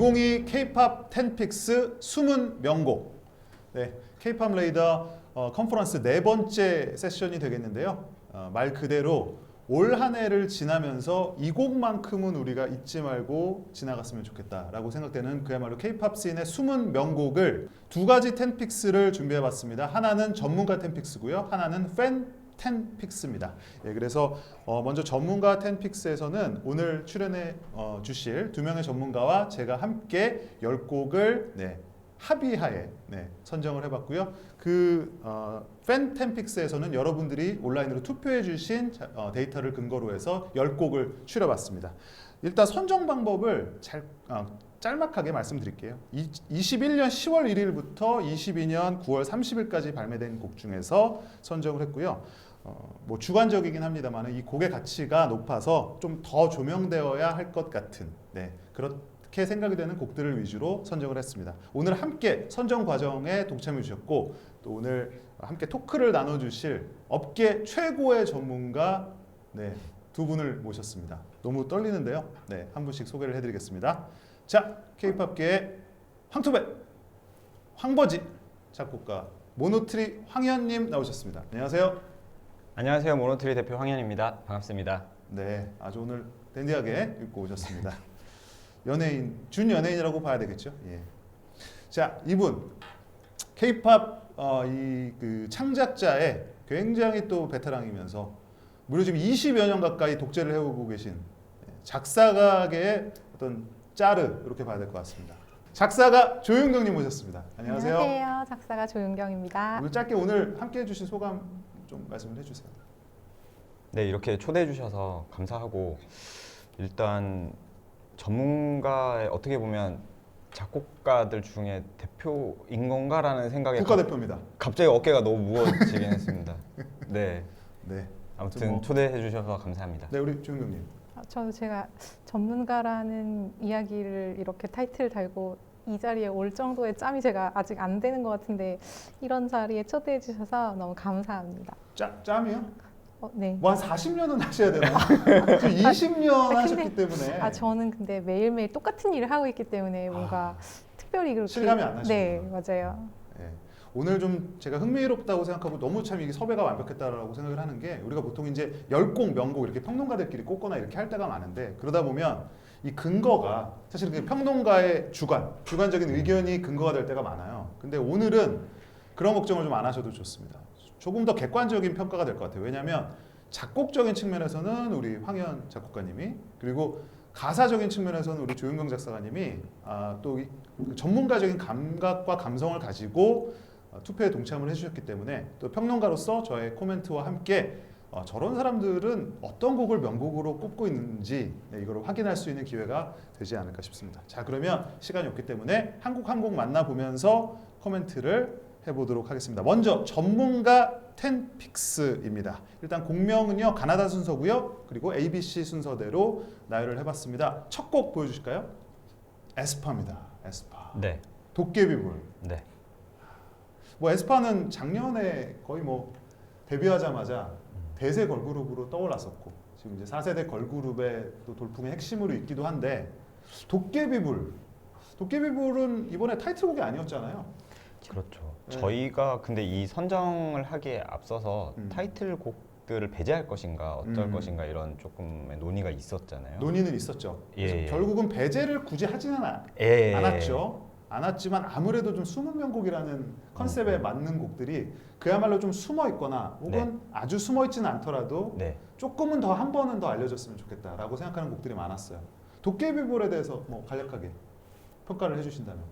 2022 K-팝 10픽스 숨은 명곡. 네, K-팝 레이더 컨퍼런스 네 번째 세션이 되겠는데요. 말 그대로 올 한 해를 지나면서 이 곡만큼은 우리가 잊지 말고 지나갔으면 좋겠다라고 생각되는 그야말로 K-팝 씬의 숨은 명곡을 두 가지 10픽스를 준비해봤습니다. 하나는 전문가 10픽스고요. 하나는 팬 10픽스입니다. 예, 그래서 먼저 전문가 10픽스에서는 오늘 출연해 주실 두 명의 전문가와 제가 함께 10곡을 합의하에 선정을 해봤고요. 팬 10픽스에서는 여러분들이 온라인으로 투표해 주신 데이터를 근거로 해서 10곡을 추려봤습니다. 일단 선정 방법을 짤막하게 말씀드릴게요. 21년 10월 1일부터 22년 9월 30일까지 발매된 곡 중에서 선정을 했고요. 뭐 주관적이긴 합니다만 이 곡의 가치가 높아서 좀 더 조명되어야 할 것 같은 그렇게 생각이 되는 곡들을 위주로 선정을 했습니다. 오늘 함께 선정 과정에 동참해 주셨고 또 오늘 함께 토크를 나눠주실 업계 최고의 전문가 두 분을 모셨습니다. 너무 떨리는데요. 한 분씩 소개를 해드리겠습니다. 자, K-팝계의 황토배, 황버지 작곡가 모노트리 황현님 나오셨습니다. 안녕하세요. 안녕하세요. 모노트리 대표 황현입니다. 반갑습니다. 네, 아주 오늘 댄디하게 입고 오셨습니다. 연예인, 준연예인이라고 봐야 되겠죠. 예. 자, 이분 K-팝 창작자의 굉장히 또 베테랑이면서 무려 지금 20여 년 가까이 독재를 해오고 계신 작사가계의 어떤 짜르 이렇게 봐야 될 것 같습니다. 작사가 조윤경님 모셨습니다. 안녕하세요. 안녕하세요. 작사가 조윤경입니다. 짧게 오늘 함께해 주신 소감 좀 말씀을 해주세요. 네, 이렇게 초대해 주셔서 감사하고 일단 전문가의 어떻게 보면 작곡가들 중에 대표인 건가라는 생각에 국가대표입니다. 갑자기 어깨가 너무 무거워지긴 했습니다. 네. 네. 아무튼 초대해 주셔서 감사합니다. 네, 우리 조윤경님. 제가 전문가라는 이야기를 이렇게 타이틀 달고 이 자리에 올 정도의 짬이 제가 아직 안 되는 것 같은데 이런 자리에 초대해 주셔서 너무 감사합니다. 짬이요? 네. 뭐 한 40년은 하셔야 되나? 20년 하셨기 때문에. 저는 근데 매일매일 똑같은 일을 하고 있기 때문에 뭔가 특별히 그렇게 실감이 안 나시죠? 네, 맞아요. 네. 오늘 좀 제가 흥미롭다고 생각하고 너무 참 이게 섭외가 완벽했다라고 생각을 하는 게 우리가 보통 이제 10곡, 명곡 이렇게 평론가들끼리 꼽거나 이렇게 할 때가 많은데 그러다 보면 이 근거가 사실 그 평론가의 주관적인 의견이 근거가 될 때가 많아요. 근데 오늘은 그런 걱정을 좀 안 하셔도 좋습니다. 조금 더 객관적인 평가가 될 것 같아요. 왜냐하면 작곡적인 측면에서는 우리 황현 작곡가님이 그리고 가사적인 측면에서는 우리 조윤경 작사가님이 또 전문가적인 감각과 감성을 가지고 투표에 동참을 해주셨기 때문에 또 평론가로서 저의 코멘트와 함께 저런 사람들은 어떤 곡을 명곡으로 꼽고 있는지 이걸 확인할 수 있는 기회가 되지 않을까 싶습니다. 자, 그러면 시간이 없기 때문에 한 곡 한 곡 만나보면서 코멘트를 해보도록 하겠습니다. 먼저 전문가 10픽스입니다. 일단 곡명은요 가나다 순서고요. 그리고 ABC 순서대로 나열을 해봤습니다. 첫 곡 보여주실까요? 에스파입니다. 에스파. 네. 도깨비불. 네. 뭐 에스파는 작년에 거의 뭐 데뷔하자마자 대세 걸그룹으로 떠올랐었고 지금 이제 4세대 걸그룹의 또 돌풍의 핵심으로 있기도 한데 도깨비불은 이번에 타이틀곡이 아니었잖아요. 그렇죠. 네. 저희가 근데 이 선정을 하기에 앞서서 타이틀곡들을 배제할 것인가 어쩔 것인가 이런 조금의 논의가 있었잖아요. 논의는 있었죠. 예. 결국은 배제를 굳이 하지는 예. 않았지만 아무래도 좀 숨은 명곡이라는 컨셉에 맞는 곡들이 그야말로 좀 숨어 있거나 혹은 아주 숨어 있지는 않더라도 조금은 더 한 번은 더 알려졌으면 좋겠다라고 생각하는 곡들이 많았어요. 도깨비불에 대해서 뭐 간략하게 평가를 해주신다면.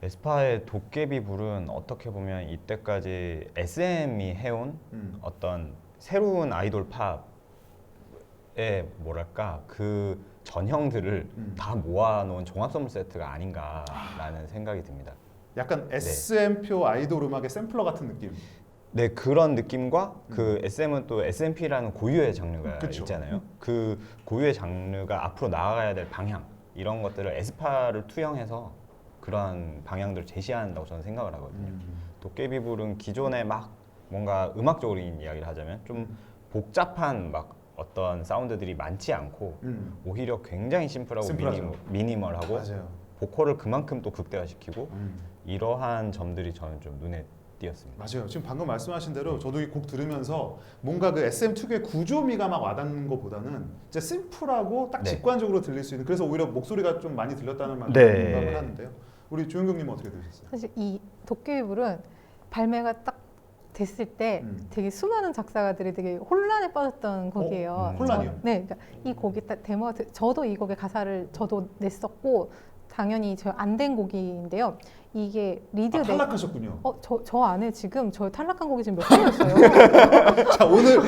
에스파의 도깨비불은 어떻게 보면 이때까지 SM이 해온 어떤 새로운 아이돌 팝의 뭐랄까 그 전형들을 다 모아놓은 종합 선물 세트가 아닌가라는 생각이 듭니다. 약간 SM표 아이돌 음악의 샘플러 같은 느낌. 네, 그런 느낌과 그 SM은 또 SMP라는 고유의 장르가 그쵸. 있잖아요. 그 고유의 장르가 앞으로 나아가야 될 방향 이런 것들을 에스파를 투영해서 그러한 방향들을 제시한다고 저는 생각을 하거든요. 도깨비불은 기존에 막 뭔가 음악적인 이야기를 하자면 좀 복잡한 막 어떤 사운드들이 많지 않고 오히려 굉장히 심플하고 심플하죠. 미니멀하고 맞아요. 보컬을 그만큼 또 극대화시키고 이러한 점들이 저는 좀 눈에 띄었습니다. 맞아요. 지금 방금 말씀하신 대로 저도 이 곡 들으면서 뭔가 그 SM 특유의 구조미가 막 와닿는 것보다는 진짜 심플하고 딱 네. 직관적으로 들릴 수 있는, 그래서 오히려 목소리가 좀 많이 들렸다는 말을 네. 공감을 하는데요. 우리 조윤경님 어떻게 들으셨어요? 사실 이 도깨비불은 발매가 딱 됐을 때 되게 수많은 작사가들이 되게 혼란에 빠졌던 곡이에요. 혼란이요? 네, 그러니까 이 곡이 딱 데모가 저도 이 곡의 가사를 저도 냈었고 당연히 저 안 된 곡인데요. 이게 리드 탈락하셨군요. 저 안에 지금 저 탈락한 곡이 지금 몇 개였어요. 자, 오늘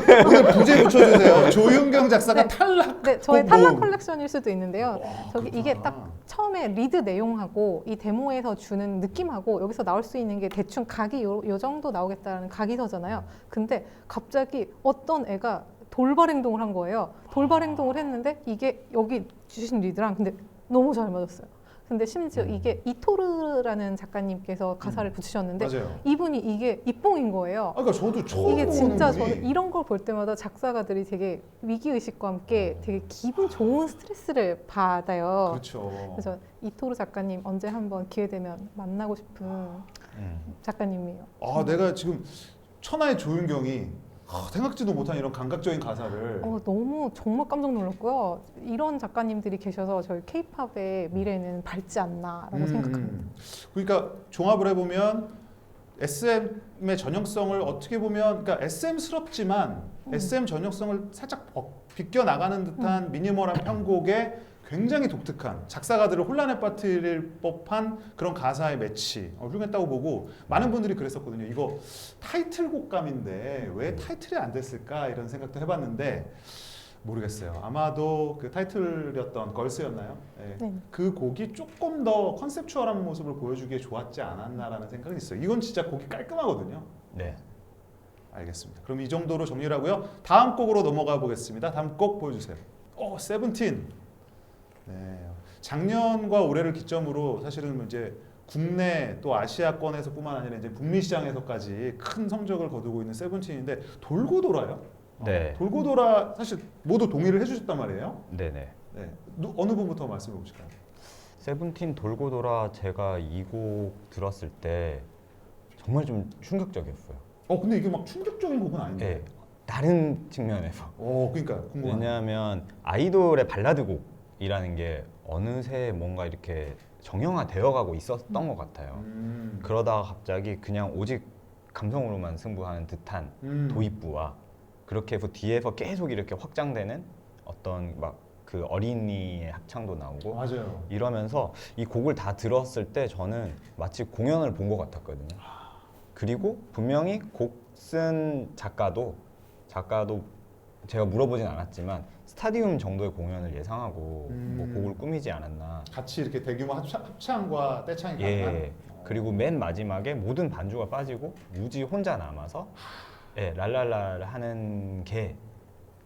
부제 붙여주세요. 조윤경 작사가 네. 탈락. 네, 저의 곡 탈락 모음. 컬렉션일 수도 있는데요. 와, 저기 그렇구나. 이게 딱 처음에 리드 내용하고 이 데모에서 주는 느낌하고 여기서 나올 수 있는 게 대충 각이 요 정도 나오겠다라는 각이서잖아요. 근데 갑자기 어떤 애가 돌발 행동을 한 거예요. 돌발 행동을 했는데 이게 여기 주신 리드랑 근데 너무 잘 맞았어요. 근데 심지어 이게 이토르라는 작가님께서 가사를 붙이셨는데 맞아요. 이분이 이게 입봉인 거예요. 그러니까 저도 처음 이게 보는 진짜 분이 저는 이런 걸 볼 때마다 작사가들이 되게 위기의식과 함께 되게 기분 좋은 스트레스를 받아요. 그렇죠. 그래서 이토르 작가님 언제 한번 기회 되면 만나고 싶은 작가님이에요. 아, 내가 지금 천하의 조윤경이 생각지도 못한 이런 감각적인 가사를 너무 정말 깜짝 놀랐고요. 이런 작가님들이 계셔서 저희 케이팝의 미래는 밝지 않나라고 생각합니다. 그러니까 종합을 해보면 SM의 전형성을 어떻게 보면 그러니까 SM스럽지만 SM 전형성을 살짝 비껴 나가는 듯한 미니멀한 편곡에 굉장히 독특한 작사가들을 혼란에 빠뜨릴 법한 그런 가사의 매치 훌륭했다고 보고 많은 분들이 그랬었거든요. 이거 타이틀곡감인데 왜 타이틀이 안 됐을까 이런 생각도 해봤는데 모르겠어요. 아마도 그 타이틀이었던 걸스였나요? 네. 네. 그 곡이 조금 더 컨셉추얼한 모습을 보여주기에 좋았지 않았나라는 생각이 있어요. 이건 진짜 곡이 깔끔하거든요. 네. 알겠습니다. 그럼 이 정도로 정리를 하고요. 다음 곡으로 넘어가 보겠습니다. 다음 곡 보여주세요. 세븐틴. 네. 작년과 올해를 기점으로 사실은 이제 국내 또 아시아권에서뿐만 아니라 이제 북미 시장에서까지 큰 성적을 거두고 있는 세븐틴인데 돌고 돌아요. 네. 돌고 돌아 사실 모두 동의를 해주셨단 말이에요. 네네. 네. 어느 분부터 말씀해 보실까요? 세븐틴 돌고 돌아 제가 이 곡 들었을 때 정말 좀 충격적이었어요. 근데 이게 막 충격적인 곡은 아닌데. 네. 다른 측면에서. 그러니까 궁금하네요. 왜냐하면 아이돌의 발라드 곡이라는 게 어느새 뭔가 이렇게 정형화되어 가고 있었던 것 같아요. 그러다가 갑자기 그냥 오직 감성으로만 승부하는 듯한 도입부와 그렇게 해서 뒤에서 계속 이렇게 확장되는 어떤 막 그 어린이의 합창도 나오고 맞아요. 이러면서 이 곡을 다 들었을 때 저는 마치 공연을 본 것 같았거든요. 그리고 분명히 곡 쓴 작가도 제가 물어보진 않았지만 스타디움 정도의 공연을 예상하고 뭐 곡을 꾸미지 않았나. 같이 이렇게 대규모 합창과 떼창이 예. 가능한. 그리고 맨 마지막에 모든 반주가 빠지고 무지 혼자 남아서 랄랄라 하는 게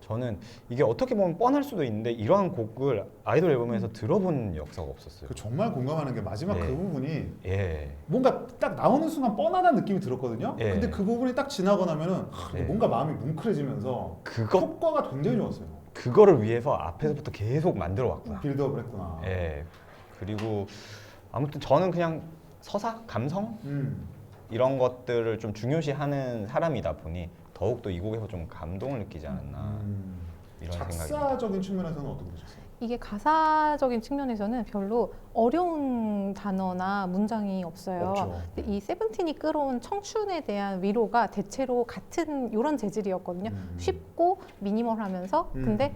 저는 이게 어떻게 보면 뻔할 수도 있는데 이러한 곡을 아이돌 앨범에서 들어본 역사가 없었어요. 정말 공감하는 게 마지막 네. 그 부분이 예. 뭔가 딱 나오는 순간 뻔하다는 느낌이 들었거든요. 예. 근데 그 부분이 딱 지나고 나면은 예. 뭔가 마음이 뭉클해지면서 효과가 굉장히 좋았어요. 그거를 위해서 앞에서부터 계속 만들어 왔구나. 빌드업을 했구나. 예. 그리고 아무튼 저는 그냥 서사, 감성 이런 것들을 좀 중요시하는 사람이다 보니 더욱더 이 곡에서 좀 감동을 느끼지 않았나 이런 생각이. 작사적인 측면에서는 어떻게 보셨어요? 이게 가사적인 측면에서는 별로 어려운 단어나 문장이 없어요. 없죠. 근데 이 세븐틴이 끌어온 청춘에 대한 위로가 대체로 같은 이런 재질이었거든요. 쉽고 미니멀하면서 근데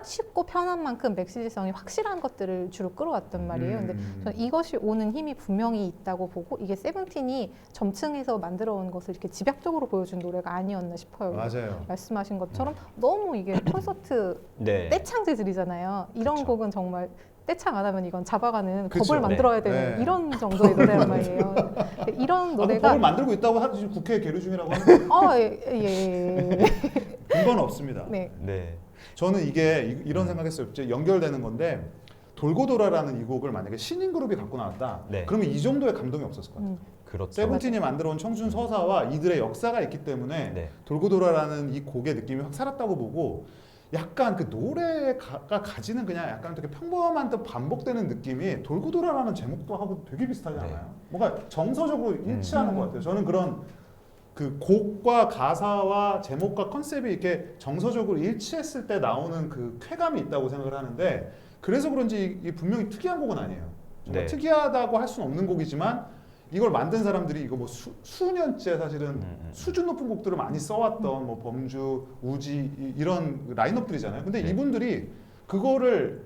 쉽고 편한 만큼 메시지성이 확실한 것들을 주로 끌어왔단 말이에요. 근데 저는 이것이 오는 힘이 분명히 있다고 보고 이게 세븐틴이 점층에서 만들어온 것을 이렇게 집약적으로 보여준 노래가 아니었나 싶어요. 맞아요. 말씀하신 것처럼 너무 이게 콘서트 네. 떼창 재질이잖아요. 이런 그쵸. 곡은 정말 떼창 안 하면 이건 잡아가는 그쵸. 법을 만들어야 되는 네. 이런 정도의 노래란 말이에요. 이런 노래가 법을 만들고 있다고 하지 국회 계류 중이라고 하는데 예. 근거는 없습니다. 네. 네. 저는 이게 이런 생각했어요. 이제 연결되는 건데 돌고 돌아라는 이 곡을 만약에 신인 그룹이 갖고 나왔다. 네. 그러면 이 정도의 감동이 없었을 것 같아요. 그렇죠. 세븐틴이 만들어온 청춘 서사와 이들의 역사가 있기 때문에 네. 돌고 돌아라는 이 곡의 느낌이 확 살았다고 보고 약간 그 노래가 가지는 그냥 약간 되게 평범한 듯 반복되는 느낌이 돌고 돌아라는 제목도 하고 되게 비슷하지 않아요? 네. 뭔가 정서적으로 일치하는 음. 것 같아요. 저는 그런 그 곡과 가사와 제목과 컨셉이 이렇게 정서적으로 일치했을 때 나오는 그 쾌감이 있다고 생각을 하는데 그래서 그런지 이 분명히 특이한 곡은 아니에요. 정말 네. 특이하다고 할 수는 없는 곡이지만 이걸 만든 사람들이 이거 뭐 수년째 사실은 수준 높은 곡들을 많이 써왔던 뭐 범주, 우지 이런 라인업들이잖아요. 근데 네. 이분들이 그거를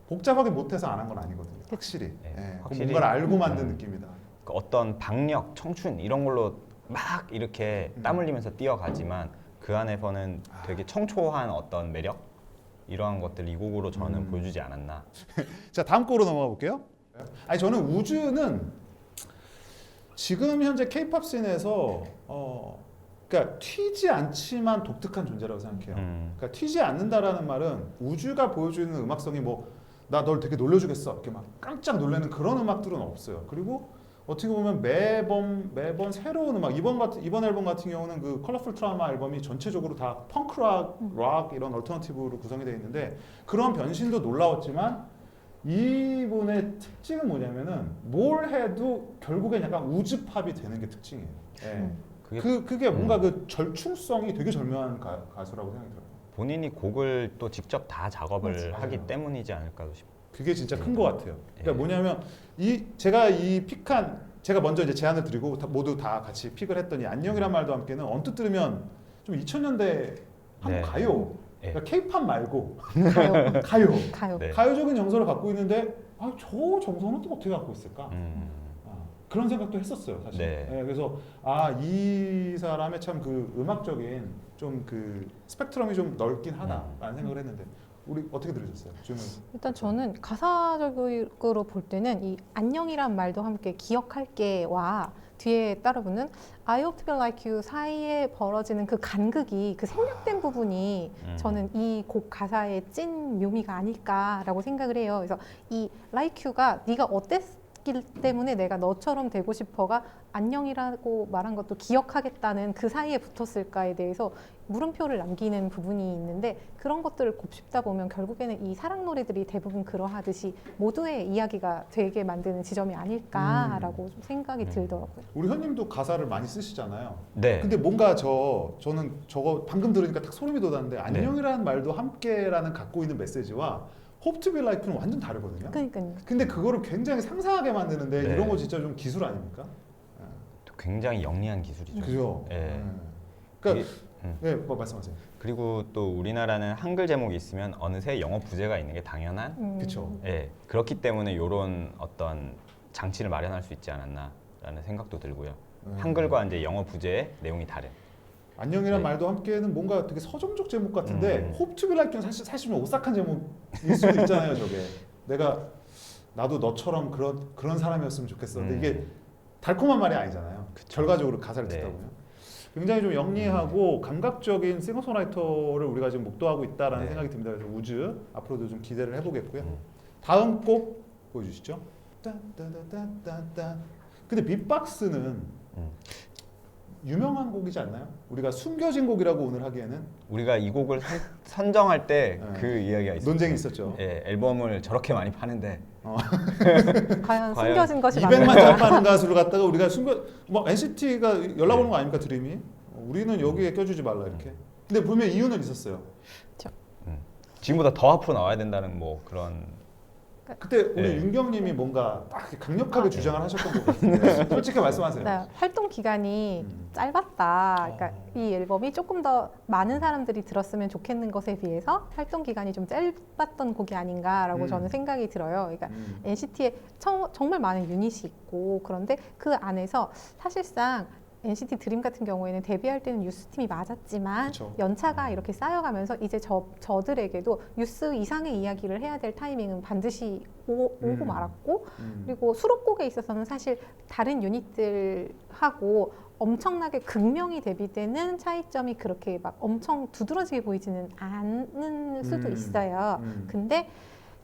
복잡하게 못해서 안 한 건 아니거든요. 확실히. 네. 예, 그 확실히 뭔가를 알고 만든 음. 느낌이다. 그 어떤 박력, 청춘 이런 걸로 막 이렇게 땀 흘리면서 뛰어가지만 그 안에서는 되게 청초한 어떤 매력 이러한 것들 이 곡으로 저는 보여주지 않았나. 자, 다음 곡으로 넘어가 볼게요. 아니 저는 우주는 지금 현재 K-팝 씬에서 그러니까 튀지 않지만 독특한 존재라고 생각해요. 그러니까 튀지 않는다라는 말은 우주가 보여주는 음악성이 뭐 나 널 되게 놀려주겠어 이렇게 막 깜짝 놀라는 그런 음악들은 없어요. 그리고 어떻게 보면 매번 새로운 음악 이번 앨범 같은 경우는 그 컬러풀 트라우마 앨범이 전체적으로 다 펑크락, 락 이런 얼터너티브로 구성이 되어 있는데 그런 변신도 놀라웠지만 이분의 특징은 뭐냐면은 뭘 해도 결국엔 약간 우주팝이 되는 게 특징이에요. 예. 그게 뭔가 그 절충성이 되게 절묘한 가수라고 생각이 들어요. 본인이 곡을 또 직접 다 작업을 맞아요. 하기 때문이지 않을까도 싶어요. 그게 진짜 큰 것 같아요. 그러니까 예. 뭐냐면 제가 먼저 이제 제안을 드리고 모두 다 같이 픽을 했더니 안녕이란 말도 함께는 언뜻 들으면 좀 2000년대 한국 네. 가요. 예. 그러니까 K-팝 말고 가요. 가요. 가요. 네. 가요적인 정서를 갖고 있는데 저 정서는 또 어떻게 갖고 있을까? 그런 생각도 했었어요, 사실. 네. 그래서 이 사람의 참 그 음악적인 좀 그 스펙트럼이 좀 넓긴 하다라는 생각을 했는데 우리 어떻게 들으셨어요? 지금 일단 저는 가사적으로 볼 때는 이 안녕이란 말도 함께 기억할게와 뒤에 따라붙는 I hope to be like you 사이에 벌어지는 그 간극이 그 생략된 부분이 저는 이 곡 가사의 찐 묘미가 아닐까라고 생각을 해요. 그래서 이 like you가 네가 어땠기 때문에 내가 너처럼 되고 싶어가 안녕이라고 말한 것도 기억하겠다는 그 사이에 붙었을까에 대해서 물음표를 남기는 부분이 있는데 그런 것들을 곱씹다 보면 결국에는 이 사랑 노래들이 대부분 그러하듯이 모두의 이야기가 되게 만드는 지점이 아닐까라고 좀 생각이 들더라고요. 우리 현님도 가사를 많이 쓰시잖아요. 네. 근데 뭔가 저는 저거 방금 들으니까 딱 소름이 돋았는데 안녕이라는 말도 함께라는 갖고 있는 메시지와 Hope to be like는 완전 다르거든요. 그러니까요. 근데 그거를 굉장히 상상하게 만드는데 네. 이런 거 진짜 좀 기술 아닙니까? 또 굉장히 영리한 기술이죠. 그죠? 예. 그러니까 이게, 네, 뭐 말씀하세요. 그리고 또 우리나라는 한글 제목이 있으면 어느새 영어 부제가 있는 게 당연한. 그렇죠. 예. 그렇기 때문에 이런 어떤 장치를 마련할 수 있지 않았나라는 생각도 들고요. 한글과 이제 영어 부제의 내용이 다른. 안녕이란 네. 말도 함께는 뭔가 되게 서정적 제목 같은데 Hope to be like는 사실 좀 오싹한 제목일 수도 있잖아요. 저게 나도 너처럼 그런 사람이었으면 좋겠어. 근데 이게 달콤한 말이 아니잖아요. 결과적으로 가사를 듣다 네. 보면 굉장히 좀 영리하고 감각적인 싱어송라이터를 우리가 지금 목도하고 있다라는 네. 생각이 듭니다. 그래서 우즈 앞으로도 좀 기대를 해보겠고요. 다음 곡 보여주시죠. 따따따따따. 근데 빅박스는 유명한 곡이지 않나요? 우리가 숨겨진 곡이라고 오늘 하기에는 우리가 이 곡을 선정할 때 네. 그 이야기가 있었죠. 논쟁이 있었죠. 예, 앨범을 저렇게 많이 파는데 과연 과연 숨겨진 것이 200만 맞는가? 장 파는 가수를 갖다가 우리가 뭐 NCT가 연락 오는 거 아닙니까 드림이? 우리는 여기에 껴주지 말라 이렇게. 근데 분명 이유는 있었어요. 지금보다 더 앞으로 나와야 된다는 뭐 그런. 그때 우리 네. 윤경님이 뭔가 딱 강력하게 주장을 하셨던 것 같은데 솔직히 말씀하세요. 네, 활동 기간이 짧았다. 그러니까 이 앨범이 조금 더 많은 사람들이 들었으면 좋겠는 것에 비해서 활동 기간이 좀 짧았던 곡이 아닌가라고 저는 생각이 들어요. 그러니까 NCT에 정말 많은 유닛이 있고 그런데 그 안에서 사실상 NCT 드림 같은 경우에는 데뷔할 때는 유스팀이 맞았지만 그쵸. 연차가 이렇게 쌓여가면서 이제 저들에게도 유스 이상의 이야기를 해야 될 타이밍은 반드시 오고 말았고 그리고 수록곡에 있어서는 사실 다른 유닛들하고 엄청나게 극명히 대비되는 차이점이 그렇게 막 엄청 두드러지게 보이지는 않는 수도 있어요. 근데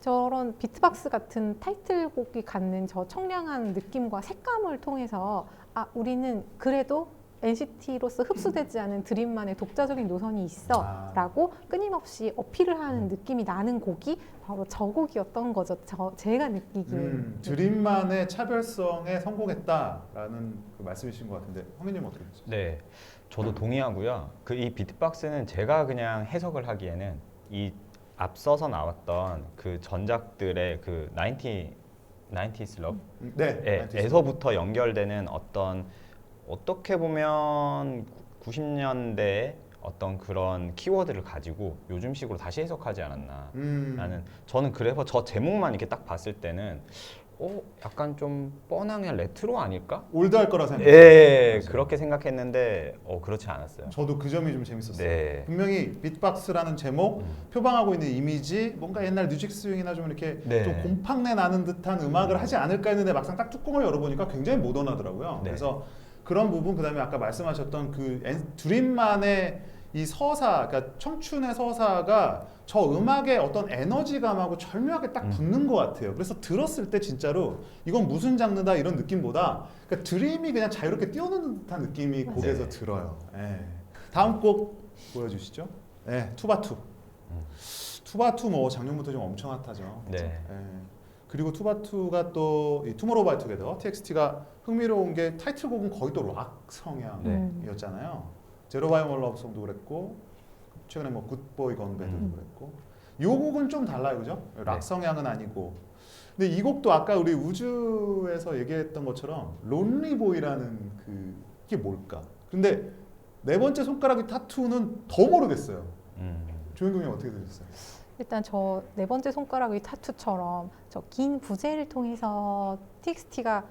저런 비트박스 같은 타이틀곡이 갖는 저 청량한 느낌과 색감을 통해서 우리는 그래도 NCT로서 흡수되지 않은 드림만의 독자적인 노선이 있어 아. 라고 끊임없이 어필을 하는 느낌이 나는 곡이 바로 저 곡이었던 거죠. 제가 느끼기에. 드림만의 차별성에 성공했다라는 그 말씀이신 것 같은데 황민님 어떻게 보세요? 네, 저도 동의하고요. 그 이 비트박스는 제가 그냥 해석을 하기에는 이 앞서서 나왔던 그 전작들의 그 90s Love 네. 에서부터 연결되는 어떻게 보면 90년대의 어떤 그런 키워드를 가지고 요즘식으로 다시 해석하지 않았나. 나는 저는 그래서 저 제목만 이렇게 딱 봤을 때는 약간 좀 뻔한 그냥 레트로 아닐까? 올드할 거라 생각해요. 예, 그렇게 생각했는데 그렇지 않았어요. 저도 그 점이 좀 재밌었어요. 네. 분명히 비트박스라는 제목, 표방하고 있는 이미지, 뭔가 옛날 뮤직스윙이나 좀 이렇게 네. 좀 곰팡내 나는 듯한 음악을 하지 않을까 했는데 막상 딱 뚜껑을 열어보니까 굉장히 모던하더라고요. 네. 그래서 그런 부분, 그다음에 아까 말씀하셨던 그 드림만의 이 서사, 그러니까 청춘의 서사가 저 음악의 어떤 에너지감하고 절묘하게 딱 붙는 것 같아요. 그래서 들었을 때 진짜로 이건 무슨 장르다 이런 느낌보다 그러니까 드림이 그냥 자유롭게 뛰어노는 듯한 느낌이 곡에서 네. 들어요. 예. 다음 곡 보여주시죠. 네, 투바투. 투바투 뭐 작년부터 좀 엄청 핫하죠. 네. 예. 그리고 투바투가 또 이 투모로우 바이 투게더 TXT가 흥미로운 게 타이틀곡은 거의 또 락 성향이었잖아요. 제로 바이 원 러브송도 그랬고 최근에 뭐 굿보이 건배도 그랬고 이 곡은 좀 달라요, 그죠? 락 네. 성향은 아니고. 근데 이 곡도 아까 우리 우주에서 얘기했던 것처럼 론리보이라는 그게 뭘까? 근데 네 번째 손가락의 타투는 더 모르겠어요. 조현경이 어떻게 들으셨어요? 일단 저 네 번째 손가락의 타투처럼 저 긴 부제를 통해서 TXT가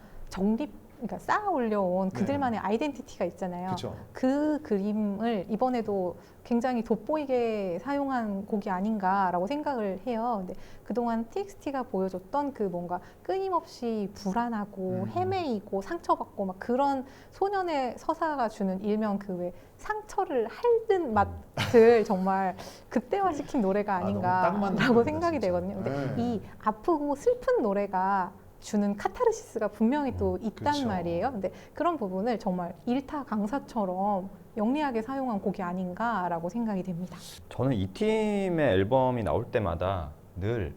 그러니까 쌓아 올려온 네. 그들만의 아이덴티티가 있잖아요. 그렇죠. 그 그림을 이번에도 굉장히 돋보이게 사용한 곡이 아닌가라고 생각을 해요. 근데 그동안 TXT가 보여줬던 그 뭔가 끊임없이 불안하고 헤매이고 상처받고 막 그런 소년의 서사가 주는 일명 그 왜 상처를 핥은 맛을 정말 극대화시킨 노래가 너무 딱 맞는 아닌가라고 노래다, 생각이 진짜. 되거든요. 근데 네. 이 아프고 슬픈 노래가 주는 카타르시스가 분명히 또 있단 그쵸. 말이에요. 근데 그런 부분을 정말 일타 강사처럼 영리하게 사용한 곡이 아닌가라고 생각이 됩니다. 저는 이 팀의 앨범이 나올 때마다 늘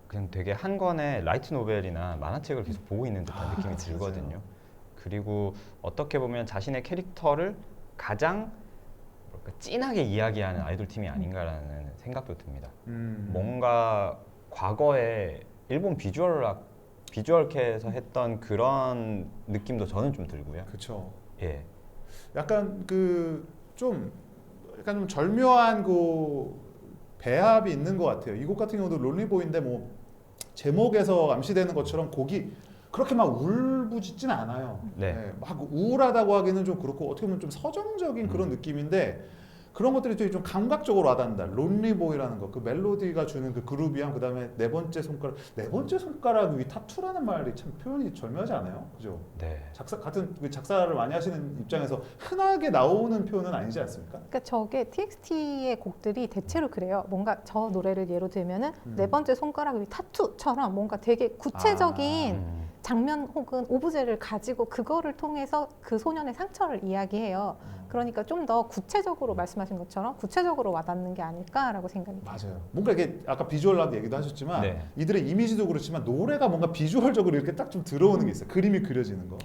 그냥 되게 한 권의 라이트 노벨이나 만화책을 계속 보고 있는 듯한 느낌이 들거든요. 그리고 어떻게 보면 자신의 캐릭터를 가장 뭐랄까 진하게 이야기하는 아이돌 팀이 아닌가라는 생각도 듭니다. 뭔가 과거에 일본 비주얼캐에서 했던 그런 느낌도 저는 좀 들고요. 그렇죠. 예. 약간 좀 절묘한 그 배합이 있는 것 같아요. 이 곡 같은 경우도 론리보이인데 뭐 제목에서 암시되는 것처럼 곡이 그렇게 막 울부짖진 않아요. 네. 막 우울하다고 하기는 좀 그렇고 어떻게 보면 좀 서정적인 그런 느낌인데 그런 것들이 되게 좀 감각적으로 와닿는다. 론리보이라는 거, 그 멜로디가 주는 그 그루비함, 그 다음에 네 번째 손가락 위 타투라는 말이 참 표현이 절묘하지 않아요? 그죠? 네. 같은 작사를 많이 하시는 입장에서 흔하게 나오는 표현은 아니지 않습니까? 그러니까 저게 TXT의 곡들이 대체로 그래요. 뭔가 저 노래를 예로 들면은 네 번째 손가락의 타투처럼 뭔가 되게 구체적인 장면 혹은 오브제를 가지고 그거를 통해서 그 소년의 상처를 이야기해요. 그러니까 좀 더 구체적으로 말씀하신 것처럼 구체적으로 와닿는 게 아닐까라고 생각이 돼요. 맞아요. 뭔가 이게 아까 비주얼락 얘기도 하셨지만 네. 이들의 이미지도 그렇지만 노래가 뭔가 비주얼적으로 이렇게 딱 좀 들어오는 게 있어요. 그림이 그려지는 거.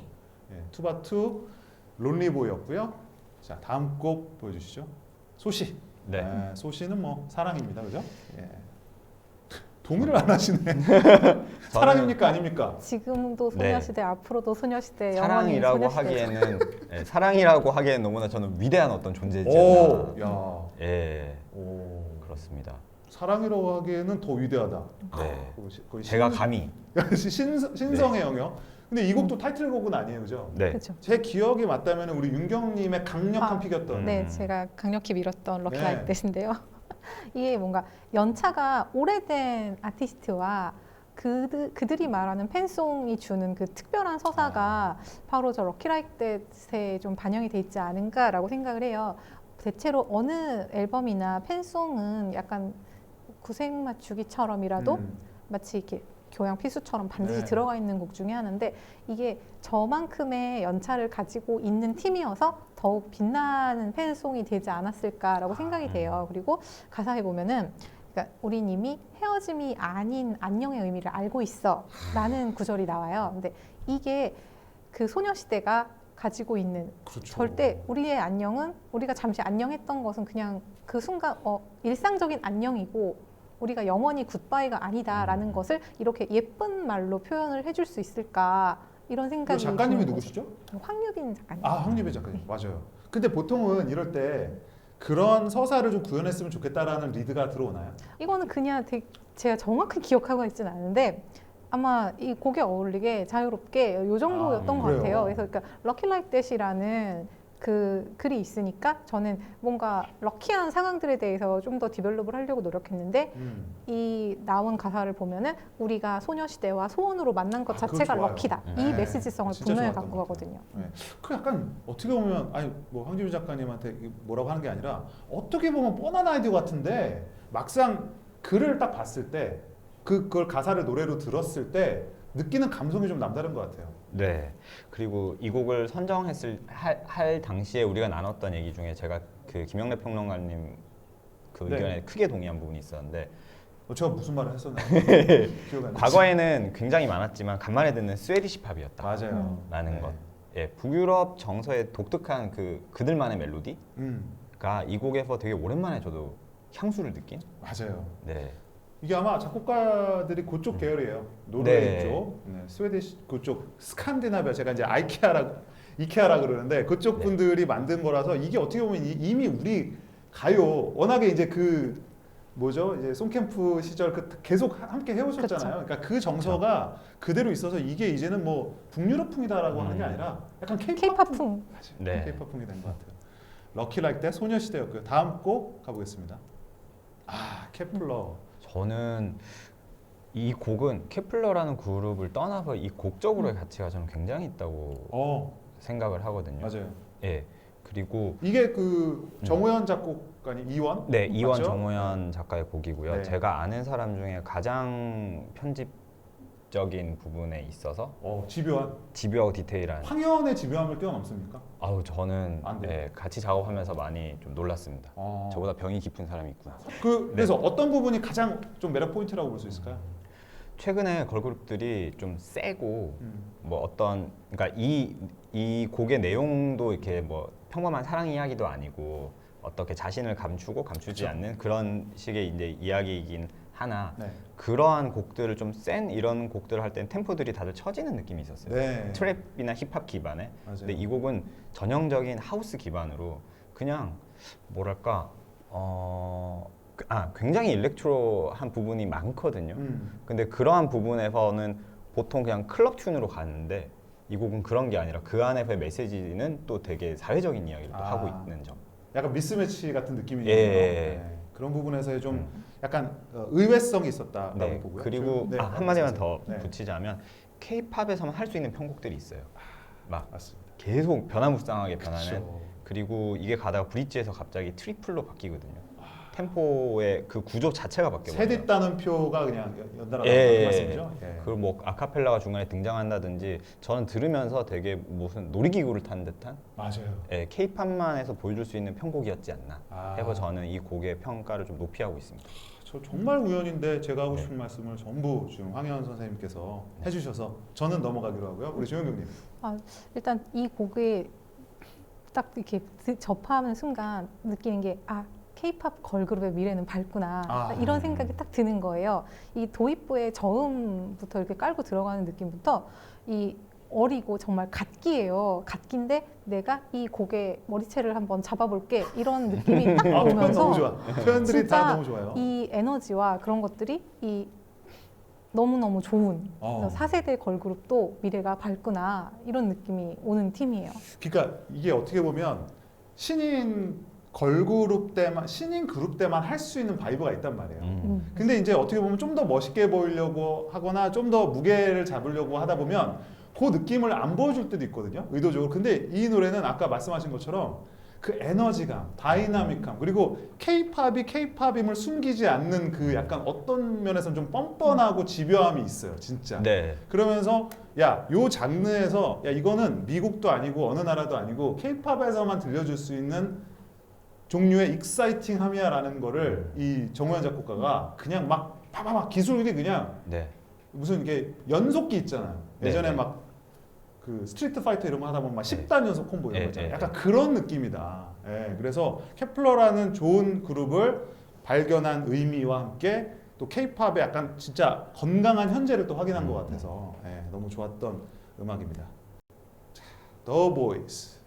예, 투바투 론리보이였고요. 자, 다음 곡 보여주시죠. 소시. 네. 예, 소시는 뭐 사랑입니다, 그죠? 예. 동의를 안 하시네. 사랑입니까 아닙니까? 지금도 네. 소녀시대, 앞으로도 소녀시대, 영원히 사랑이라고 소녀시대. 하기에는 사랑이라고 하기에는 너무나 저는 위대한 어떤 존재지 오, 않나. 야, 예, 오, 그렇습니다. 사랑이라고 하기에는 더 위대하다. 네. 거의 제가 감히 신성의 영역. 근데 이 곡도 타이틀곡은 아니에요, 그죠? 네. 그렇죠. 제 기억이 맞다면 우리 윤경님의 강력한 픽이었던. 네, 제가 강력히 밀었던 럭키 네. 라이크 대신데요. 이게 뭔가 연차가 오래된 아티스트와 그들이 말하는 팬송이 주는 그 특별한 서사가 바로 저 럭키 라이크 댓에 좀 반영이 돼 있지 않은가라고 생각을 해요. 대체로 어느 앨범이나 팬송은 약간 구색 맞추기처럼이라도 마치 이렇게 교양 필수처럼 반드시 네. 들어가 있는 곡 중에 하나인데 이게 저만큼의 연차를 가지고 있는 팀이어서 더욱 빛나는 팬송이 되지 않았을까라고 생각이 돼요. 그리고 가사에 보면은 그러니까 우린 이미 헤어짐이 아닌 안녕의 의미를 알고 있어라는 구절이 나와요. 근데 이게 그 소녀시대가 가지고 있는 그렇죠. 절대 우리의 안녕은 우리가 잠시 안녕했던 것은 그냥 그 순간 일상적인 안녕이고 우리가 영원히 굿바이가 아니다라는 것을 이렇게 예쁜 말로 표현을 해줄 수 있을까 이런 이 생각이 작가님이 드는 거죠. 누구시죠? 황유빈 작가님. 아, 황유배 작가님. 맞아요. 근데 보통은 이럴 때 그런 서사를 좀 구현했으면 좋겠다라는 리드가 들어오나요? 이거는 그냥 제가 정확히 기억하고 있지는 않은데 아마 이 곡에 어울리게 자유롭게 요 정도였던 것 그래요? 같아요. 그래서 그러니까 Lucky Like That이라는 그 글이 있으니까 저는 뭔가 럭키한 상황들에 대해서 좀 더 디벨롭을 하려고 노력했는데 이 나온 가사를 보면은 우리가 소녀시대와 소원으로 만난 것 아, 그거 자체가 좋아요. 럭키다. 네. 이 메시지성을 진짜 분명히 좋았던 갖고 것 같아요. 가거든요. 네. 그 약간 어떻게 보면 아니 뭐 황지민 작가님한테 뭐라고 하는 게 아니라 어떻게 보면 뻔한 아이디어 같은데 막상 글을 딱 봤을 때 그걸 가사를 노래로 들었을 때 느끼는 감성이 좀 남다른 것 같아요. 네. 그리고 이 곡을 할 당시에 우리가 나눴던 얘기 중에 제가 그 김영래 평론가님 그 네. 의견에 크게 동의한 부분이 있었는데 제가 무슨 말을 했었나요? 기억 안 나지? 과거에는 굉장히 많았지만 간만에 듣는 스웨디시 팝이었다. 맞아요. 라는 네. 것. 예, 북유럽 정서의 독특한 그들만의 멜로디가 이 곡에서 되게 오랜만에 저도 향수를 느낀. 맞아요. 네. 이게 아마 작곡가들이 그쪽 계열이에요. 네. 노르웨이 쪽, 스웨디시 그쪽 스칸디나비아 제가 이제 이케아라 그러는데 그쪽 네. 분들이 만든 거라서 이게 어떻게 보면 이미 우리 가요 워낙에 이제 그 뭐죠 이제 송캠프 시절 계속 함께 해오셨잖아요. 그러니까 그 정서가 그대로 있어서 이게 이제는 뭐 북유럽풍이다라고 하는 게 아니라 약간 K-팝풍. 네. K-팝풍이 된 것 같아요. 럭키 라이크 때 소녀시대였고요. 다음 곡 가보겠습니다. 아 케플러. 저는 이 곡은 케플러라는 그룹을 떠나서 이 곡적으로의 가치가 저는 굉장히 있다고 생각을 하거든요. 맞아요. 예. 그리고 이게 그 정호연 작곡가님 이원? 네, 이원 맞죠? 정호연 작가의 곡이고요. 네. 제가 아는 사람 중에 가장 편집적인 부분에 있어서 집요하고 디테일한. 황현의 집요함을 뛰어넘습니까? 아우 저는 안 돼요? 예, 같이 작업하면서 많이 좀 놀랐습니다. 저보다 병이 깊은 사람이 있구나. 그래서 어떤 부분이 가장 좀 매력 포인트라고 볼 수 있을까요? 최근에 걸그룹들이 좀 세고 뭐 어떤 그러니까 이 곡의 내용도 이렇게 뭐 평범한 사랑 이야기도 아니고 어떻게 자신을 감추고 감추지 그쵸. 않는 그런 식의 이제 이야기이긴 하나 네. 그러한 곡들을 좀 센 이런 곡들을 할 땐 템포들이 다들 처지는 느낌이 있었어요. 네. 트랩이나 힙합 기반에. 맞아요. 근데 이 곡은 전형적인 하우스 기반으로 그냥 뭐랄까 굉장히 일렉트로한 부분이 많거든요. 근데 그러한 부분에서는 보통 그냥 클럽 튠으로 가는데 이 곡은 그런 게 아니라 그 안에서의 메시지는 또 되게 사회적인 이야기를 또 하고 있는 점. 약간 미스매치 같은 느낌이네요. 예. 네. 그런 부분에서의 좀 약간 의외성이 있었다라고 네. 보고요. 그리고 네, 한마디만 더 네. 붙이자면 K-팝에서만 할 수 있는 편곡들이 있어요. 막 맞습니다. 계속 변화무쌍하게 변하는. 그쵸. 그리고 이게 가다가 브릿지에서 갑자기 트리플로 바뀌거든요. 템포의 그 구조 자체가 바뀌어요. 세디 따는 표가 그냥 연달아 예. 나오는 그 말씀이죠. 예. 그리고 뭐 아카펠라가 중간에 등장한다든지 저는 들으면서 되게 무슨 놀이기구를 탄 듯한 맞아요. K-팝만에서 보여줄 수 있는 편곡이었지 않나 해서 저는 이 곡의 평가를 좀 높이 하고 있습니다. 저 정말 우연인데 제가 하고 싶은 말씀을 전부 지금 황현 선생님께서 해주셔서 저는 넘어가기로 하고요. 우리 조영경님. 일단 이 곡에 딱 이렇게 접하는 순간 느끼는 게 K-팝 걸그룹의 미래는 밝구나 이런 생각이 딱 드는 거예요. 이 도입부의 저음부터 이렇게 깔고 들어가는 느낌부터 이 어리고 정말 갓기예요. 갓기인데 내가 이 곡의 머리채를 한번 잡아볼게 이런 느낌이 딱 표현 오면서 너무 좋아. 표현들이 진짜 다 너무 좋아요. 이 에너지와 그런 것들이 이 너무너무 좋은 4세대 걸그룹도 미래가 밝구나 이런 느낌이 오는 팀이에요. 그러니까 이게 어떻게 보면 신인 걸그룹 때만 신인 그룹 때만 할 수 있는 바이브가 있단 말이에요. 근데 이제 어떻게 보면 좀 더 멋있게 보이려고 하거나 좀 더 무게를 잡으려고 하다 보면 그 느낌을 안 보여줄 때도 있거든요. 의도적으로. 근데 이 노래는 아까 말씀하신 것처럼 그 에너지감, 다이나믹함, 그리고 케이팝이 케이팝임을 숨기지 않는 그 약간 어떤 면에서는 좀 뻔뻔하고 집요함이 있어요, 진짜. 네. 그러면서 야, 요 장르에서 야 이거는 미국도 아니고 어느 나라도 아니고 케이팝에서만 들려줄 수 있는 종류의 익사이팅함이야라는 거를 이 정우현 작곡가가 그냥 막 파파막 기술이 그냥 네. 무슨 이게 연속기 있잖아요. 예전에 네. 막 그 스트리트 파이터 이런 거 하다 보면 막 네. 10단 연속 콤보 이런 네, 거 있잖아요. 네, 약간 그런 느낌이다. 예, 그래서 케플러라는 좋은 그룹을 발견한 의미와 함께 또 케이팝의 약간 진짜 건강한 현재를 또 확인한 것 같아서 예, 너무 좋았던 음악입니다. 자, The Boys,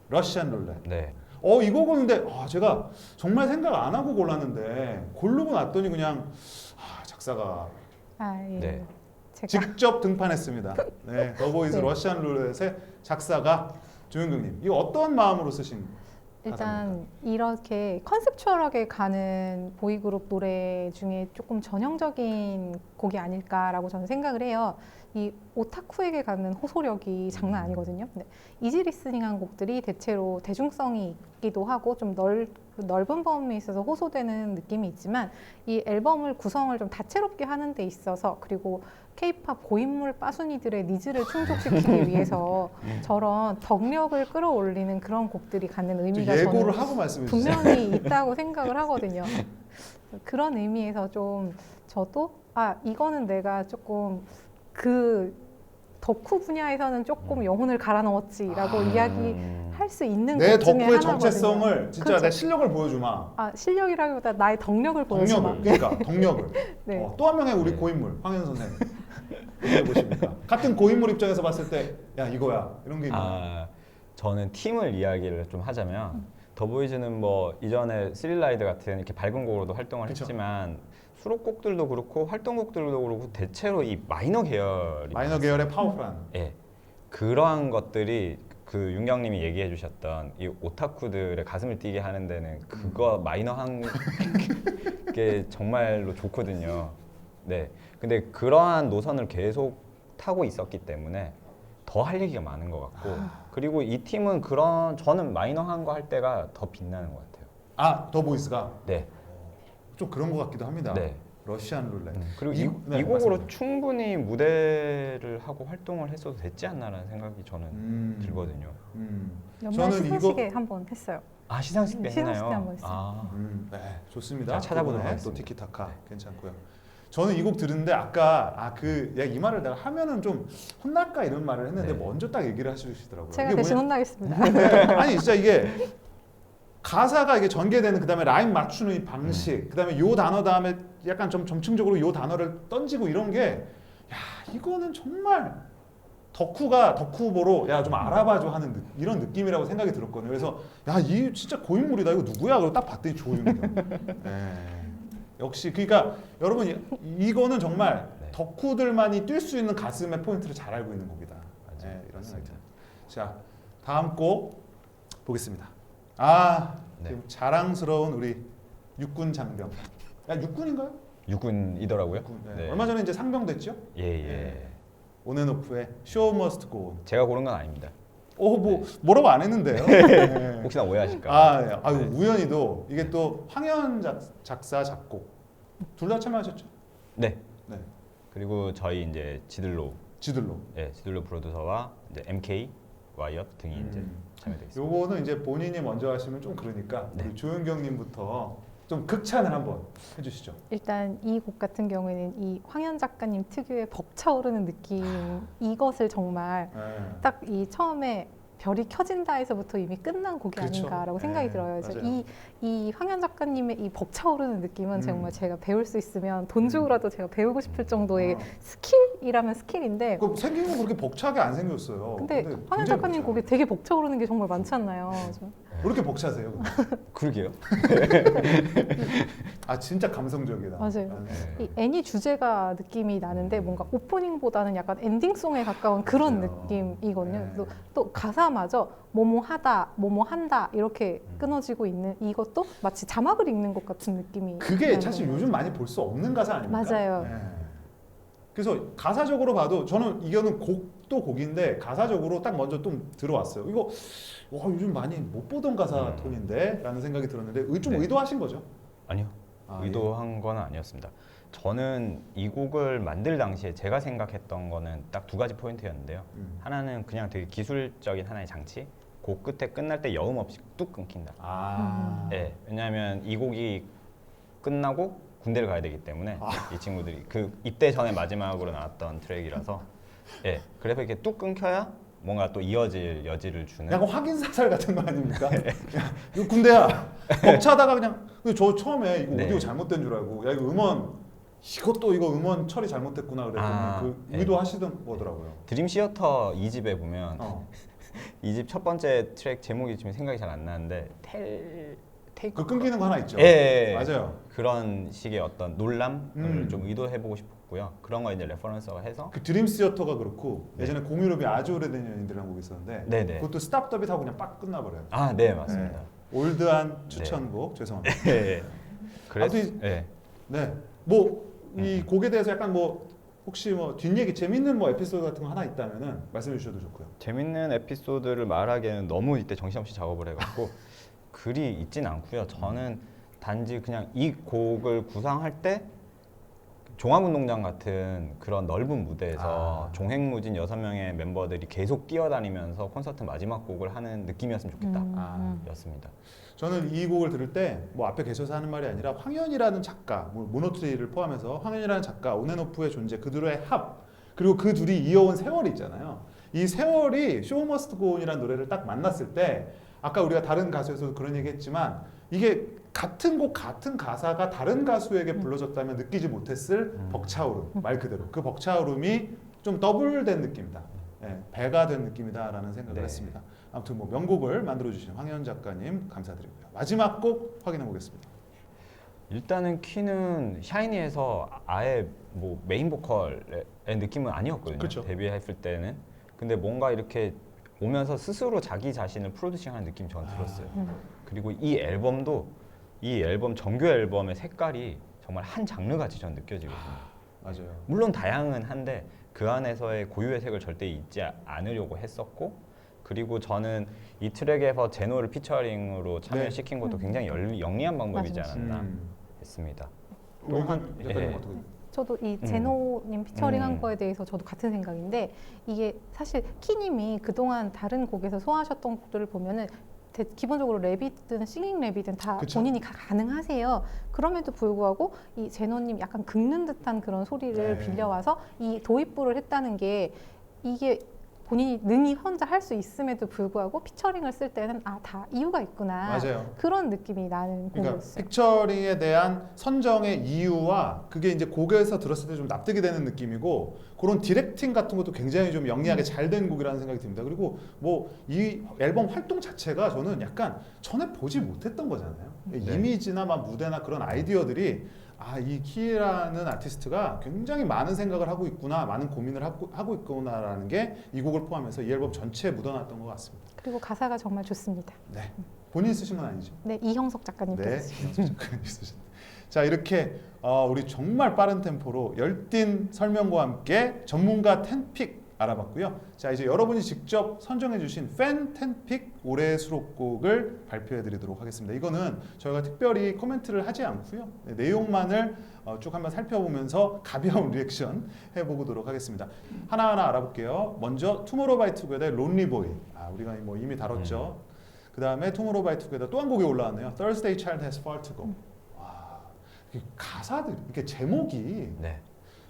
러시안 룰렛. 네. 이 곡은 근데 제가 정말 생각 안 하고 골랐는데 고르고 났더니 그냥 작사가 아, 예. 네. 제가 직접 등판했습니다. 네, 더 보이즈 네. 러시안 룰렛의 작사가 조윤경님. 이거 어떤 마음으로 쓰신? 일단 이렇게 컨셉추얼하게 가는 보이그룹 노래 중에 조금 전형적인 곡이 아닐까라고 저는 생각을 해요. 이 오타쿠에게 가는 호소력이 장난 아니거든요. 네. 이지 리스닝한 곡들이 대체로 대중성이 있기도 하고 좀 넓은 범위에 있어서 호소되는 느낌이 있지만 이 앨범을 구성을 좀 다채롭게 하는 데 있어서 그리고 케이팝 고인물 빠순이들의 니즈를 충족시키기 위해서 저런 덕력을 끌어올리는 그런 곡들이 갖는 의미가 예고를 저는 하고 말씀해 주세요. 분명히 있다고 생각을 하거든요. 그런 의미에서 좀 저도 이거는 내가 조금 그 덕후 분야에서는 조금 영혼을 갈아 넣었지라고 이야기할 수 있는 내 곡 중에 덕후의 하나거든요. 정체성을 진짜 그렇죠. 내 실력을 보여주마. 실력이라기보다 나의 덕력을 보여주마. 덕력을, 그러니까 덕력을. 네. 또 한 명의 우리 네. 고인물 황현 선생님. 어떻게 보십니까? 같은 고인물 입장에서 봤을 때 야 이거야 이런 게 있나요? 저는 팀을 이야기를 좀 하자면 더보이즈는 뭐 이전에 스릴라이드 같은 이렇게 밝은 곡으로도 활동을 그쵸. 했지만 수록곡들도 그렇고 활동곡들도 그렇고 대체로 이 마이너 계열이 마이너 계열의 파워풀한. 예. 그러한 것들이 그 윤경님이 얘기해 주셨던 이 오타쿠들의 가슴을 뛰게 하는 데는 그거 마이너한 게 정말로 좋거든요. 네. 근데 그러한 노선을 계속 타고 있었기 때문에 더 할 얘기가 많은 것 같고 그리고 이 팀은 저는 마이너한 거 할 때가 더 빛나는 것 같아요. 더 보이스가 네. 좀 그런 것 같기도 합니다. 네. 러시안 룰렛. 그리고 네, 이 곡으로 말씀하세요. 충분히 무대를 하고 활동을 했어도 됐지 않나라는 생각이 저는 들거든요. 연말 저는 시상식에 한번 했어요. 시상식 때 시상식 했나요? 때 한번 했어요. 네, 좋습니다. 제가 찾아보도록 또 하겠습니다. 티키타카 네. 괜찮고요. 저는 이 곡 들은데 아까 이 말을 내가 하면은 좀 혼날까 이런 말을 했는데 네. 먼저 딱 얘기를 하시더라고요. 제가 이게 대신 뭐냐- 혼나겠습니다. 아니 진짜 이게 가사가 이게 전개되는 그다음에 라임 맞추는 이 방식, 그다음에 요 단어 다음에 약간 좀 점층적으로 요 단어를 던지고 이런 게 이거는 정말 덕후가 덕후보로 좀 알아봐줘 하는 이런 느낌이라고 생각이 들었거든요. 그래서 이 진짜 고인물이다. 이거 누구야? 그리고 딱 봤더니 조윤경. 역시 그러니까 여러분 이거는 정말 네. 덕후들만이 뛸 수 있는 가슴의 포인트를 잘 알고 있는 곡이다. 맞아요. 이런 생각이 맞습니다. 듭니다. 자, 다음 곡 보겠습니다. 네. 지금 자랑스러운 우리 육군 장병. 육군인가요? 육군이더라고요. 네. 얼마 전에 이제 상병됐죠? 예. 네. 온앤오프의 Show Must Go On. 제가 고른 건 아닙니다. 뭐라고 안 했는데요. 네. 혹시나 오해하실까? 네. 우연히도 이게 또 황현 작사 작곡 둘 다 참여하셨죠? 네. 네. 그리고 저희 이제 지들로 지들로. 프로듀서와 이제 MK 와이엇 등이 이제 참여되어 있습니다. 요거는 이제 본인이 먼저 하시면 좀 그러니까 네. 우리 조윤경님부터 좀 극찬을 한번 해주시죠. 일단 이 곡 같은 경우에는 이 황현 작가님 특유의 벅차오르는 느낌 이것을 정말 네. 딱 이 처음에 별이 켜진다에서부터 이미 끝난 곡이 그렇죠. 아닌가라고 생각이 네, 들어요. 그래서 맞아요. 이 황현 작가님의 이 벅차오르는 느낌은 정말 제가 배울 수 있으면 돈 음. 주고라도 제가 배우고 싶을 정도의 스킬이라면 스킬인데 생긴 건 그렇게 벅차게 안 생겼어요. 근데 황현 굉장히 작가님 벅차요. 곡에 되게 벅차오르는 게 정말 많지 않나요? 왜 이렇게 벅차세요? 근데? 그러게요. 진짜 감성적이다. 맞아요. 네. 이 애니 주제가 느낌이 나는데 뭔가 오프닝보다는 약간 엔딩송에 가까운 그런 맞아요. 느낌이거든요. 네. 그래서 또 가사마저 뭐뭐하다, 뭐뭐한다 이렇게 끊어지고 있는 이것도 마치 자막을 읽는 것 같은 느낌이. 그게 나는 사실 거예요. 요즘 많이 볼 수 없는 가사 아닙니까? 맞아요. 네. 그래서 가사적으로 봐도 저는 이거는 곡 또 곡인데 가사적으로 딱 먼저 좀 들어왔어요. 이거 와 요즘 많이 못 보던 가사 톤인데라는 생각이 들었는데 좀 네. 의도하신 거죠? 아니요. 아, 의도한 건 아니었습니다. 저는 이 곡을 만들 당시에 제가 생각했던 거는 딱 두 가지 포인트였는데요. 하나는 그냥 되게 기술적인 하나의 장치. 곡 끝에 끝날 때 여음 없이 뚝 끊긴다. 아, 네, 왜냐하면 이 곡이 끝나고 군대를 가야 되기 때문에 이 친구들이 그 입대 전에 마지막으로 나왔던 트랙이라서 예, 그래서 이렇게 뚝 끊겨야 뭔가 또 이어질 여지를 주는. 약간 확인 사살 같은 거 아닙니까? 야, 이거 군대야. 벅차다가 그냥 근데 저 처음에 이거 네. 오디오 잘못된 줄 알고 야 이거 이거 음원 처리 잘못됐구나 그랬더니 그 네. 의도하시던 거더라고요. 드림 시어터 2집에 보면 어. 이 집 첫 번째 트랙 제목이 지금 생각이 잘 안 나는데 테이크 그 끊기는 거 하나 있죠. 예, 맞아요. 그런 식의 어떤 논람을 음. 좀 의도해보고 싶었고요. 그런 거 이제 레퍼런스가 해서 그 드림 시어터가 그렇고 네. 예전에 공유롭이 아주 오래된 연인들이라는 곡이 있었는데 네네. 그것도 스탑 더빗 하고 그냥 빡 끝나버려요. 아, 네 맞습니다. 올드한 추천곡 죄송합니다. 예. 그래서 아무튼 예. 네, 뭐 이 곡에 대해서 약간 뭐 혹시 뭐 뒷얘기 재밌는 뭐 에피소드 같은 거 하나 있다면은 말씀해 주셔도 좋고요. 재밌는 에피소드를 말하기에는 너무 이때 정신없이 작업을 해갖고 글이 있진 않고요. 저는 단지 그냥 이 곡을 구상할 때 종합운동장 같은 그런 넓은 무대에서 종횡무진 6명의 멤버들이 계속 뛰어다니면서 콘서트 마지막 곡을 하는 느낌이었으면 좋겠다 였습니다. 저는 이 곡을 들을 때 뭐 앞에 계셔서 하는 말이 아니라 황현이라는 작가, 뭐 모노트리를 포함해서 황현이라는 작가, 온앤오프의 존재, 그들의 합, 그리고 그 둘이 이어온 세월이 있잖아요. 이 세월이 Show Must Go On이라는 노래를 딱 만났을 때 아까 우리가 다른 가수에서도 그런 얘기했지만 이게 같은 곡 같은 가사가 다른 가수에게 불러졌다면 느끼지 못했을 벅차오름, 말 그대로 그 벅차오름이 좀 더블된 느낌이다. 예, 배가 된 느낌이다라는 생각을 네. 했습니다. 아무튼 뭐 명곡을 만들어 주신 황현 작가님 감사드리고요. 마지막 곡 확인해 보겠습니다. 일단은 키는 샤이니에서 아예 뭐 메인 보컬의 느낌은 아니었거든요. 그쵸. 데뷔했을 때는. 근데 뭔가 이렇게 오면서 스스로 자기 자신을 프로듀싱하는 느낌이 저는 들었어요. 그리고 이 앨범 정규 앨범의 색깔이 정말 한 장르같이 전 느껴지거든요. 맞아요. 물론 다양은 한데 그 안에서의 고유의 색을 절대 잊지 않으려고 했었고, 그리고 저는 이 트랙에서 제노를 피처링으로 참여시킨 것도 굉장히 영리한 방법이지 맞아요. 않았나 했습니다. 또 이건 약간 예. 어떻게? 저도 이 제노님 피처링한 음. 거에 대해서 저도 같은 생각인데 이게 사실 키님이 그동안 다른 곡에서 소화하셨던 곡들을 보면은 기본적으로 랩이든 싱잉 랩이든 다 그쵸. 본인이 가능하세요. 그럼에도 불구하고 이 제노님 약간 긁는 듯한 그런 소리를 네. 빌려와서 이 도입부를 했다는 게 이게 본인이 능히 혼자 할 수 있음에도 불구하고 피처링을 쓸 때는 다 이유가 있구나. 맞아요. 그런 느낌이 나는 그러니까 곡이었어요. 픽처링에 대한 선정의 이유와 그게 이제 곡에서 들었을 때 좀 납득이 되는 느낌이고 그런 디렉팅 같은 것도 굉장히 좀 영리하게 잘 된 곡이라는 생각이 듭니다. 그리고 뭐 이 앨범 활동 자체가 저는 약간 전에 보지 못했던 거잖아요. 이미지나 막 무대나 그런 아이디어들이 이 키라는 아티스트가 굉장히 많은 생각을 하고 있구나, 많은 고민을 하고 있구나라는 게 이 곡을 포함해서 이 앨범 전체에 묻어났던 것 같습니다. 그리고 가사가 정말 좋습니다. 네, 본인 쓰신 건 아니죠? 네, 이형석 작가님께서 네, 쓰신 자 이렇게 우리 정말 빠른 템포로 열띤 설명과 함께 전문가 10픽 알아봤고요. 자 이제 여러분이 직접 선정해주신 팬 10픽 올해의 수록곡을 발표해드리도록 하겠습니다. 이거는 저희가 특별히 코멘트를 하지 않고요. 네, 내용만을 쭉 한번 살펴보면서 가벼운 리액션 해보도록 하겠습니다. 하나하나 알아볼게요. 먼저 투모로우바이투게더의 론리보이. 우리가 뭐 이미 다뤘죠. 그 다음에 투모로우바이투게더 또 한 곡이 올라왔네요. Thursday Child Has Far to Go. 이 가사들, 이렇게 제목이 네,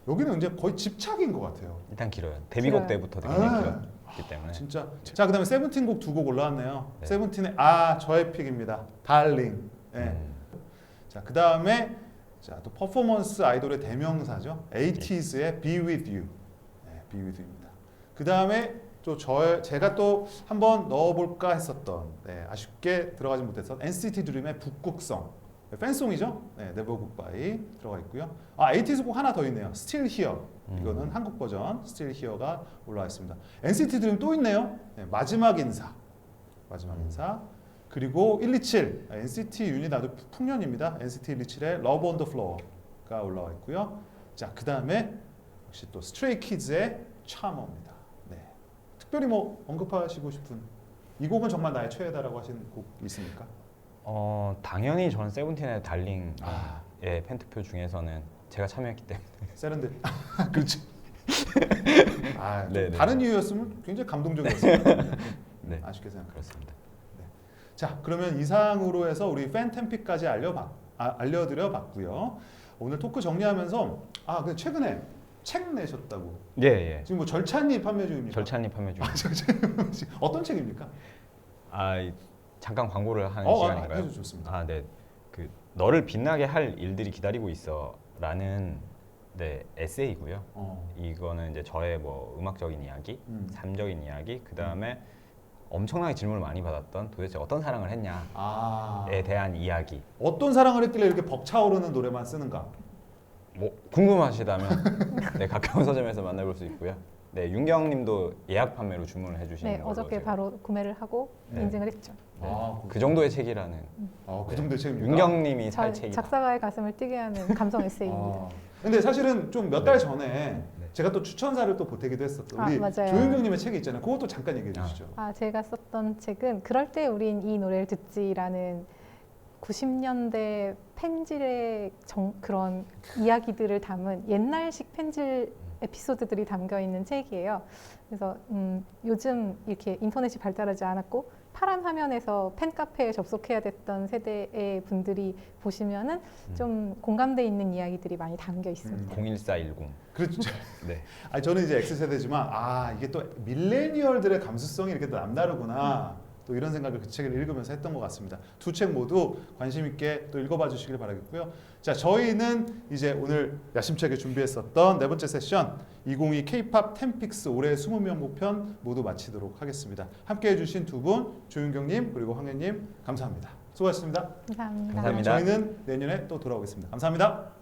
여기는 이제 거의 집착인 것 같아요. 일단 길어요. 데뷔곡 길어요. 때부터 굉장히 길었기 때문에. 진짜. 자 그다음에 세븐틴 곡 두 곡 올라왔네요. 네. 세븐틴의 저의 픽입니다. 달링. 네. 자 그다음에 또 퍼포먼스 아이돌의 대명사죠. 80s의 Be With You. 네, Be With You입니다. 그다음에 또 제가 또 한번 넣어볼까 했었던 아쉽게 들어가지 못했던 NCT 드림의 북극성. 팬송이죠. 네, Never Goodbye 들어가 있고요. 80s 곡 하나 더 있네요. Still Here. 이거는 한국 버전 Still Here가 올라와 있습니다. NCT 드림 또 있네요. 네, 마지막 인사. 그리고 127. NCT 유닛 아주 풍년입니다. NCT 127의 Love on the Floor가 올라와 있고요. 자, 그다음에 역시 또 스트레이 키즈의 Charmer입니다. 네. 특별히 뭐 언급하시고 싶은 이 곡은 정말 나의 최애다라고 하신 곡 있습니까? 당연히 저는 세븐틴의 달링의 아. 팬투표 중에서는 제가 참여했기 때문에 세련된. 그렇죠. 아, 좀 네네. 다른 이유였으면 굉장히 감동적이었어요. 네. 아쉽게 생각합니다. 그렇습니다. 자, 그러면 이상으로 해서 우리 팬템픽까지 알려드려 봤고요. 오늘 토크 정리하면서 근데 최근에 책 내셨다고. 예, 예. 지금 뭐 절찬리 판매 중입니까? 절찬리 판매 중. 어떤 책입니까? 잠깐 광고를 하는 시간인가요? 해도 좋습니다. 네. 그 너를 빛나게 할 일들이 기다리고 있어라는 에세이고요. 이거는 이제 저의 뭐 음악적인 이야기, 삶적인 이야기, 그 다음에 엄청나게 질문을 많이 받았던 도대체 어떤 사랑을 했냐에 대한 이야기. 어떤 사랑을 했길래 이렇게 벅차오르는 노래만 쓰는가? 뭐 궁금하시다면 가까운 서점에서 만나볼 수 있고요. 윤경님도 예약 판매로 주문을 해주시는 네, 걸로 어저께 제가. 바로 구매를 하고 네. 인증을 했죠. 그 정도의 책이라는. 그 정도의 책입니까? 윤경님이 살 책이다. 작사가의 가슴을 뛰게 하는 감성 에세이입니다. 근데 사실은 좀 몇 달 전에 제가 또 추천사를 또 보태기도 했었던 우리 맞아요. 조윤경님의 책이 있잖아요. 그것도 잠깐 얘기해 주시죠. 제가 썼던 책은 그럴 때 우린 이 노래를 듣지라는 90년대 펜질의 그런 이야기들을 담은 옛날식 펜질 에피소드들이 담겨 있는 책이에요. 그래서 요즘 이렇게 인터넷이 발달하지 않았고 파란 화면에서 팬카페에 접속해야 됐던 세대의 분들이 보시면은 좀 공감대 있는 이야기들이 많이 담겨 있습니다. 01410. 그렇죠. 네. 저는 이제 X세대지만 이게 또 밀레니얼들의 감수성이 이렇게 또 남다르구나. 또 이런 생각을 그 책을 읽으면서 했던 것 같습니다. 두 책 모두 관심 있게 또 읽어봐 주시길 바라겠고요. 자, 저희는 이제 오늘 야심차게 준비했었던 네 번째 세션 2022 K-팝 10픽스 올해 20명곡 편 모두 마치도록 하겠습니다. 함께해 주신 두 분 조윤경님 그리고 황현님 감사합니다. 수고하셨습니다. 감사합니다. 감사합니다. 저희는 내년에 또 돌아오겠습니다. 감사합니다.